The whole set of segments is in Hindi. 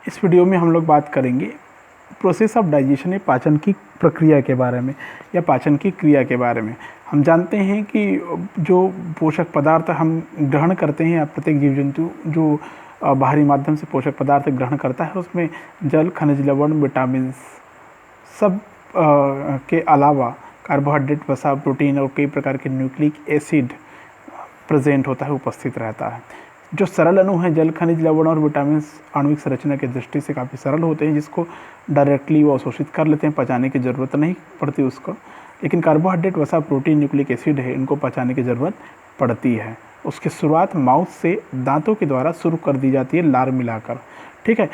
इस वीडियो में हम लोग बात करेंगे प्रोसेस ऑफ डाइजेशन या पाचन की प्रक्रिया के बारे में या पाचन की क्रिया के बारे में। हम जानते हैं कि जो पोषक पदार्थ हम ग्रहण करते हैं या प्रत्येक जीव जंतु जो बाहरी माध्यम से पोषक पदार्थ ग्रहण करता है उसमें जल, खनिज, लवण, विटामिन सब के अलावा कार्बोहाइड्रेट, वसा, प्रोटीन और कई प्रकार के न्यूक्लिक एसिड प्रेजेंट होता है, उपस्थित रहता है। जो सरल अणु हैं जल, खनिज, लवण और विटामिन आणविक संरचना की दृष्टि से काफ़ी सरल होते हैं, जिसको डायरेक्टली वो अवशोषित कर लेते हैं, पचाने की ज़रूरत नहीं पड़ती उसको। लेकिन कार्बोहाइड्रेट, वसा, प्रोटीन, न्यूक्लिक एसिड है, इनको पचाने की ज़रूरत पड़ती है। उसकी शुरुआत माउथ से दांतों के द्वारा शुरू कर दी जाती है लार मिलाकर। ठीक है,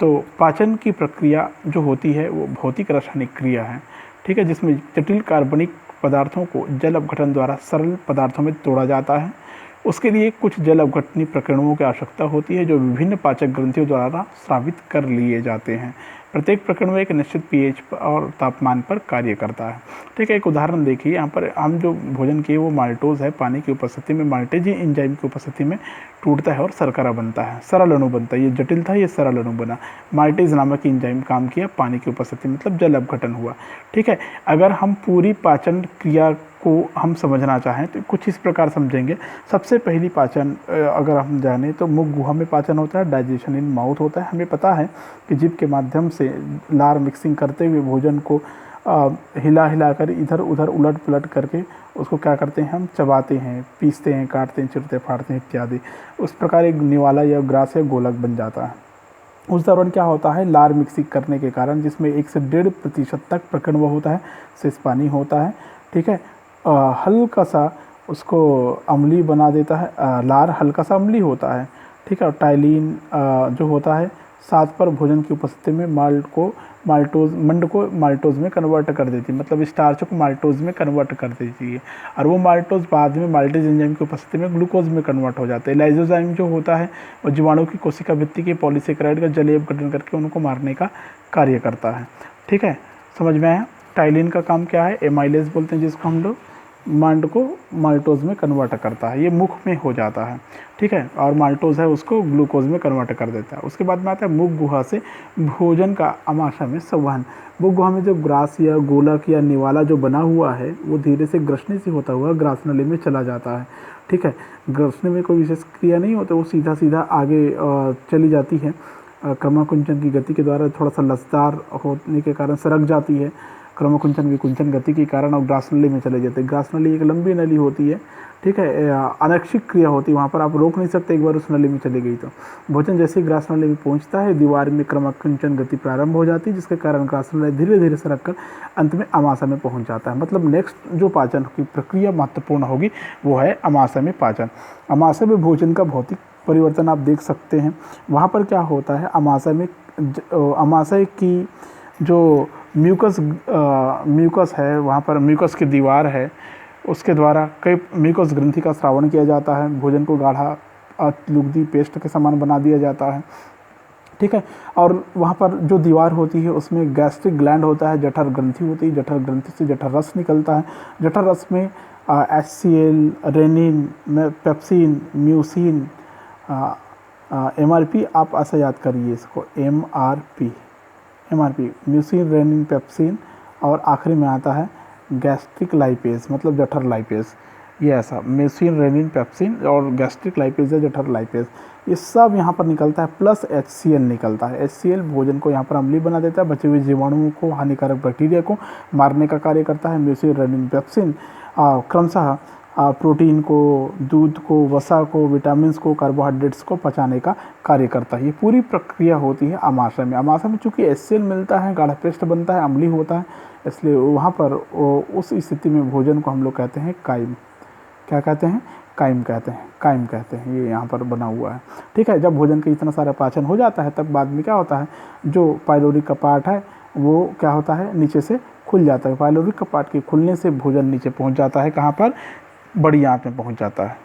तो पाचन की प्रक्रिया जो होती है वो भौतिक रासायनिक क्रिया है। ठीक है, जिसमें जटिल कार्बनिक पदार्थों को जल अपघटन द्वारा सरल पदार्थों में तोड़ा जाता है। उसके लिए कुछ जल अपघटनी प्रकीर्णकों की आवश्यकता होती है जो विभिन्न पाचक ग्रंथियों द्वारा स्रावित कर लिए जाते हैं। प्रत्येक प्रकीर्णक एक निश्चित पीएच और तापमान पर कार्य करता है। ठीक है, एक उदाहरण देखिए, यहाँ पर हम जो भोजन किए वो माल्टोज है। पानी की उपस्थिति में माल्टेज एंजाइम की उपस्थिति में टूटता है और शर्करा बनता है, सरल अणु बनता है। ये जटिल था, ये सरल अणु बना। माल्टेज नामक एंजाइम काम किया पानी की उपस्थिति में, मतलब जल अपघटन हुआ। ठीक है, अगर हम पूरी पाचन क्रिया को हम समझना चाहें तो कुछ इस प्रकार समझेंगे। सबसे पहली पाचन अगर हम जाने तो मुख गुहा में पाचन होता है, डाइजेशन इन माउथ होता है। हमें पता है कि जीभ के माध्यम से लार मिक्सिंग करते हुए भोजन को हिला हिलाकर इधर उधर उलट पुलट करके उसको क्या करते हैं, हम चबाते हैं, पीसते हैं, काटते हैं, चिरते फाड़ते हैं इत्यादि। उस प्रकार एक निवाला या ग्रास या गोलक बन जाता है। उस दौरान क्या होता है, लार मिक्सिंग करने के कारण जिसमें 1 से 1.5% तक प्रकीर्णक होता है, शेष पानी होता है। ठीक है, हल्का सा उसको अम्लीय बना देता है। लार हल्का सा अम्लीय होता है। ठीक है, और टाइलिन जो होता है सात पर भोजन की उपस्थिति में मंड को माल्टोज में कन्वर्ट कर देती है, मतलब स्टार्च को माल्टोज में कन्वर्ट कर देती है। और वो माल्टोज बाद में माल्टेज एंजाइम की उपस्थिति में ग्लूकोज में कन्वर्ट हो जाते हैं। लाइसोजाइम जो होता है वो जीवाणु की कोशिका भित्ति के पॉलीसेकेराइड का जलीय अपघटन करके उनको मारने का कार्य करता है। ठीक है, समझ में आया। टाइलिन का काम क्या है, एमाइलेज बोलते हैं जिसको हम लोग, मंड को माल्टोज में कन्वर्ट करता है, ये मुख में हो जाता है। ठीक है, और माल्टोज है उसको ग्लूकोज में कन्वर्ट कर देता है। उसके बाद में आता है मुख गुहा से भोजन का आमाशय में संवहन। मुख गुहा में जो ग्रास या गोलक या निवाला जो बना हुआ है वो धीरे से ग्रसनी से होता हुआ ग्रासनली में चला जाता है। ठीक है, ग्रसनी में कोई विशेष क्रिया नहीं होती, वो सीधा सीधा आगे चली जाती है। क्रमाकुंचन की गति के द्वारा थोड़ा सा लचदार होने के कारण सरक जाती है। क्रमकुंचन विकुंचन गति के कारण और ग्रासनली में चले जाते हैं। ग्रासनली एक लंबी नली होती है। ठीक है, अनैच्छिक क्रिया होती है, वहाँ पर आप रोक नहीं सकते, एक बार उस नली में चली गई तो। भोजन जैसे ही ग्रासनली में पहुँचता है दीवार में क्रमकुंचन गति प्रारंभ हो जाती है, जिसके कारण ग्रासनली धीरे धीरे सरक कर अंत में आमाशय में पहुँच जाता है। मतलब नेक्स्ट जो पाचन की प्रक्रिया महत्वपूर्ण होगी वो है आमाशय में पाचन। आमाशय में भोजन का भौतिक परिवर्तन आप देख सकते हैं। वहाँ पर क्या होता है, आमाशय की जो म्यूकस है, वहाँ पर म्यूकस की दीवार है, उसके द्वारा कई म्यूकस ग्रंथि का स्रावण किया जाता है। भोजन को गाढ़ा लुगदी पेस्ट के समान बना दिया जाता है। ठीक है, और वहाँ पर जो दीवार होती है उसमें गैस्ट्रिक ग्लैंड होता है, जठर ग्रंथि होती है, जठर ग्रंथि से जठर रस निकलता है। जठर रस में HCl, rennin, pepsin, mucin, MRP, आप ऐसा याद करिए इसको, MRP, म्यूसिन, रेनिन, पेप्सिन, और आखिरी में आता है गैस्ट्रिक लाइपेज, मतलब जठर लाइपेज। ये ऐसा म्यूसिन, रेनिन, पेप्सिन और गैस्ट्रिक लाइपेज या जठर लाइपेज, ये सब यहाँ पर निकलता है, प्लस HCl निकलता है। HCl भोजन को यहाँ पर अम्लीय बना देता है, बचे हुए जीवाणुओं को, हानिकारक बैक्टीरिया को मारने का कार्य करता है। म्यूसिन, रेनिन, पेप्सिन क्रमशः प्रोटीन को, दूध को, वसा को, विटामिन्स को, कार्बोहाइड्रेट्स को पचाने का कार्य करता है। ये पूरी प्रक्रिया होती है आमाशय में। आमाशय में चूँकि HCl मिलता है, गाढ़ा पेस्ट बनता है, अम्लीय होता है, इसलिए वहाँ पर उस स्थिति में भोजन को हम लोग कहते हैं काइम। क्या कहते हैं, काइम कहते हैं। ये यहाँ पर बना हुआ है। ठीक है, जब भोजन का इतना सारा पाचन हो जाता है तब बाद में क्या होता है, जो पाइलोरी कपाट है वो क्या होता है, नीचे से खुल जाता है। पाइलोरी कपाट के खुलने से भोजन नीचे पहुँच जाता है, कहाँ पर, बड़ी आंत में पहुँच जाता है।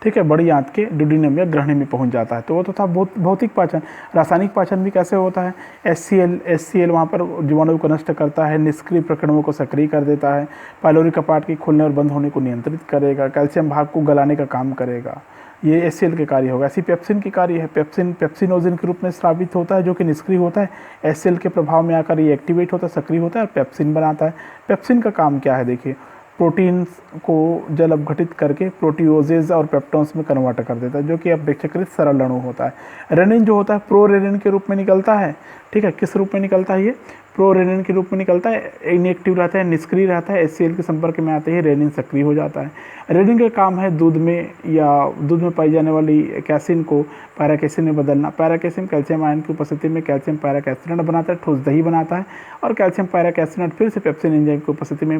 ठीक है, बड़ी आंत के ड्यूडेनम या ग्रहणी में पहुंच जाता है। तो वो तो था भौतिक पाचन। रासायनिक पाचन भी कैसे होता है? HCl वहाँ पर जीवाणु को नष्ट करता है, निष्क्रिय प्रकरणों को सक्रिय कर देता है, पाइलोरी कपाट के खुलने और बंद होने को नियंत्रित करेगा, कैल्शियम भाग को गलाने का काम करेगा। ये HCl के कार्य होगा। ऐसी पेप्सिन की कार्य है, पेप्सिनोजिन के रूप में स्रावित होता है जो कि निष्क्रिय होता है। HCl के प्रभाव में आकर ये एक्टिवेट होता है, सक्रिय होता है और पेप्सिन बनाता है। पेप्सिन का काम क्या है? देखिए, प्रोटीन्स को जल अपघटित करके प्रोटियोजेज और पेप्टोन्स में कन्वर्ट कर देता है, जो कि अपेक्षाकृत सरल अणु होता है। रेनिन जो होता है प्रोरेनिन के रूप में निकलता है। ठीक है, किस रूप में निकलता है? ये प्रोरेनिन के रूप में निकलता है, इनएक्टिव रहता है, निष्क्रिय रहता है। HCl के संपर्क में आते ही रेनिन सक्रिय हो जाता है। रेनिन का काम है दूध में पाई जाने वाली कैसिन को पैराकैसिन में बदलना। पैराकैसिन कैल्शियम आयन की उपस्थिति में कैल्शियम पैराकैसिनेट बनाता है, ठोस दही बनाता है, और कैल्शियम पैराकैसिनेट फिर से पेप्सिन एंजाइम की उपस्थिति में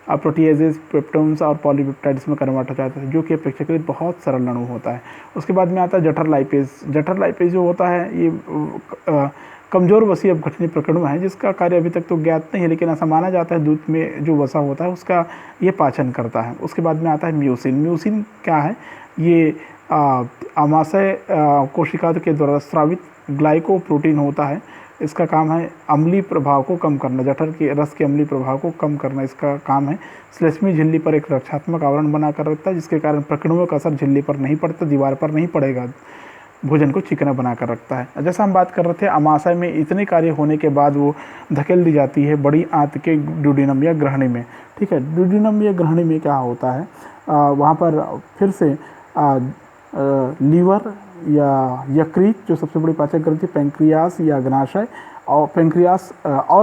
प्रोटीएजेज, पेप्टोन्स और पॉलीपेप्टाइड्स में कन्वर्ट हो जाता है, जो कि अपेक्षाकृत बहुत सरल अणु होता है। उसके बाद में आता है जठर लाइपेज। जठर लाइपेज जो होता है ये कमजोर वसी अपघटनीय प्रकरण है, जिसका कार्य अभी तक तो ज्ञात नहीं है, लेकिन ऐसा माना जाता है दूध में जो वसा होता है उसका ये पाचन करता है। उसके बाद में आता है म्यूसिन। म्यूसिन क्या है? ये आमाशय कोशिका के द्वारा स्रावित ग्लाइकोप्रोटीन होता है। इसका काम है अम्लीय प्रभाव को कम करना, जठर के रस के अम्लीय प्रभाव को कम करना इसका काम है। श्लेष्मी झिल्ली पर एक रक्षात्मक आवरण बनाकर रखता है, जिसके कारण प्रकीर्णों का असर झिल्ली पर नहीं पड़ता, दीवार पर नहीं पड़ेगा, भोजन को चिकना बनाकर रखता है। जैसा हम बात कर रहे थे, अमाशय में इतने कार्य होने के बाद वो धकेल दी जाती है बड़ी आंत के ड्यूडेनम या ग्रहणी में। ठीक है, ड्यूडेनम या ग्रहणी में क्या होता है? वहाँ पर फिर से लीवर या यकृत, जो सबसे बड़ी पाचक ग्रंथि, पैंक्रियास या अग्नाशय और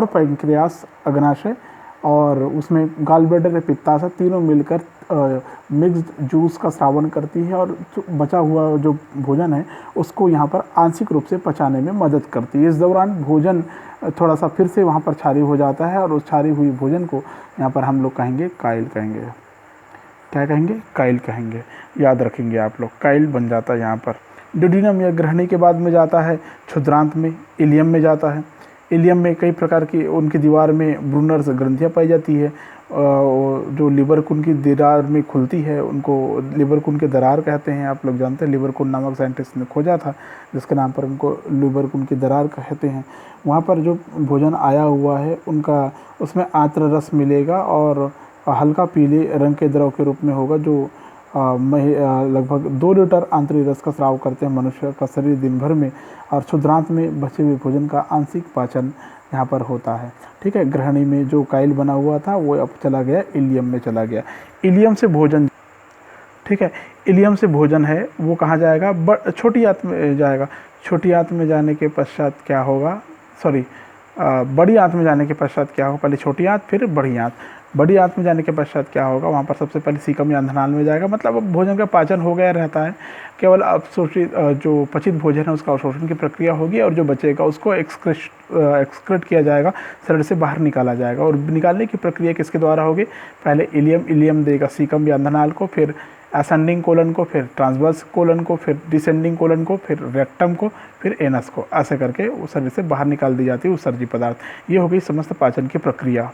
पैंक्रियास अग्नाशय, और उसमें गॉल ब्लैडर या पित्ताशय, तीनों मिलकर मिक्स्ड जूस का स्रावन करती है और बचा हुआ जो भोजन है उसको यहाँ पर आंशिक रूप से पचाने में मदद करती है। इस दौरान भोजन थोड़ा सा फिर से वहाँ पर क्षारीय हो जाता है और उस क्षारीय हुई भोजन को यहाँ पर हम लोग कहेंगे काइल कहेंगे। क्या कहेंगे? काइल कहेंगे। याद रखेंगे आप लोग, काइल बन जाता है यहाँ पर। ड्यूडेनम या ग्रहणी के बाद में जाता है क्षुद्रांत में, इलियम में जाता है। इलियम में कई प्रकार की उनकी दीवार में ब्रूनर्स ग्रंथियाँ पाई जाती है, जो लिवर कुन की दरार में खुलती है, उनको लिवर कुन के दरार कहते हैं। आप लोग जानते हैं, लिवर कुन नामक साइंटिस्ट ने खोजा था, जिसके नाम पर उनको लिवर कुन की दरार कहते हैं। वहाँ पर जो भोजन आया हुआ है उनका उसमें आंत्र रस मिलेगा और हल्का पीले रंग के द्रव के रूप में होगा, जो लगभग 2 लीटर आंतरिक रस का स्राव करते हैं मनुष्य का शरीर दिन भर में, और क्षुद्रांत में बचे हुए भोजन का आंशिक पाचन यहाँ पर होता है। ठीक है, ग्रहणी में जो काइल बना हुआ था वो अब चला गया इलियम में चला गया। इलियम से भोजन, ठीक है, इलियम से भोजन है वो कहाँ जाएगा? छोटी आंत में जाएगा। छोटी आंत में जाने के पश्चात क्या होगा? बड़ी आंत में जाने के पश्चात क्या होगा? पहले छोटी आंत फिर बड़ी आंत। बड़ी आंत में जाने के पश्चात क्या होगा? वहाँ पर सबसे पहले सीकम या अंधनाल में जाएगा। मतलब अब भोजन का पाचन हो गया रहता है, केवल अवशोषित जो पचित भोजन है उसका अवशोषण की प्रक्रिया होगी और जो बचेगा उसको एक्सक्रेट किया जाएगा, शरीर से बाहर निकाला जाएगा। और निकालने की प्रक्रिया किसके द्वारा होगी? पहले इलियम देगा सीकम या अंधनाल को, फिर असेंडिंग कोलन को, फिर ट्रांसवर्स कोलन को, फिर डिसेंडिंग कोलन को, फिर रेक्टम को, फिर एनस को। ऐसे करके उस शरीर से बाहर निकाल दी जाती है उत्सर्जी पदार्थ। ये हो गई समस्त पाचन की प्रक्रिया।